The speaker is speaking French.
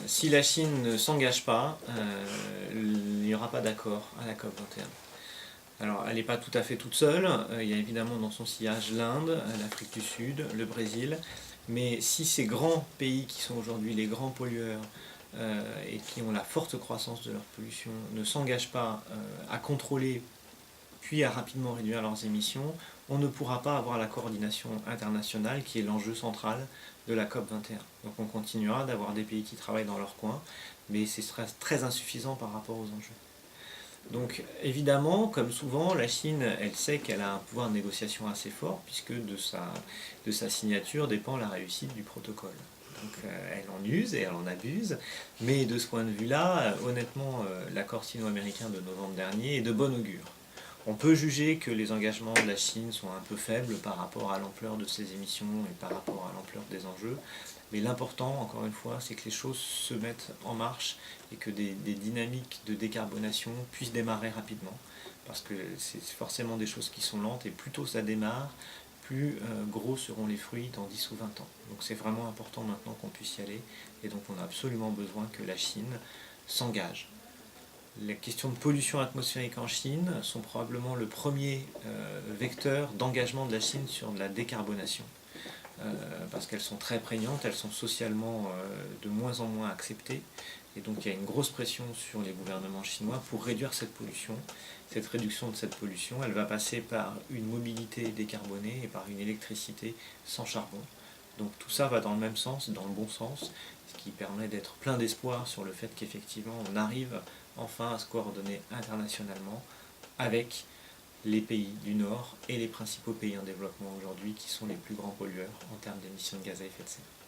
Si la Chine ne s'engage pas, il n'y aura pas d'accord à la COP 21. Alors, elle n'est pas tout à fait toute seule. Il y a évidemment dans son sillage l'Inde, l'Afrique du Sud, le Brésil. Mais si ces grands pays qui sont aujourd'hui les grands pollueurs et qui ont la forte croissance de leur pollution ne s'engagent pas à contrôler puis à rapidement réduire leurs émissions, on ne pourra pas avoir la coordination internationale qui est l'enjeu central de la COP 21. Donc on continuera d'avoir des pays qui travaillent dans leur coin, mais ce sera très insuffisant par rapport aux enjeux. Donc évidemment, comme souvent, la Chine, elle sait qu'elle a un pouvoir de négociation assez fort, puisque de sa signature dépend la réussite du protocole. Donc elle en use et elle en abuse, mais de ce point de vue-là, honnêtement, l'accord sino-américain de novembre dernier est de bon augure. On peut juger que les engagements de la Chine sont un peu faibles par rapport à l'ampleur de ses émissions et par rapport à l'ampleur des enjeux, mais l'important, encore une fois, c'est que les choses se mettent en marche et que des dynamiques de décarbonation puissent démarrer rapidement, parce que c'est forcément des choses qui sont lentes, et plus tôt ça démarre, plus gros seront les fruits dans 10 ou 20 ans. Donc c'est vraiment important maintenant qu'on puisse y aller, et donc on a absolument besoin que la Chine s'engage. Les questions de pollution atmosphérique en Chine sont probablement le premier vecteur d'engagement de la Chine sur de la décarbonation. Parce qu'elles sont très prégnantes, elles sont socialement de moins en moins acceptées. Et donc il y a une grosse pression sur les gouvernements chinois pour réduire cette pollution. Cette réduction de cette pollution, elle va passer par une mobilité décarbonée et par une électricité sans charbon. Donc tout ça va dans le même sens, dans le bon sens, ce qui permet d'être plein d'espoir sur le fait qu'effectivement on arrive enfin à se coordonner internationalement avec les pays du Nord et les principaux pays en développement aujourd'hui qui sont les plus grands pollueurs en termes d'émissions de gaz à effet de serre.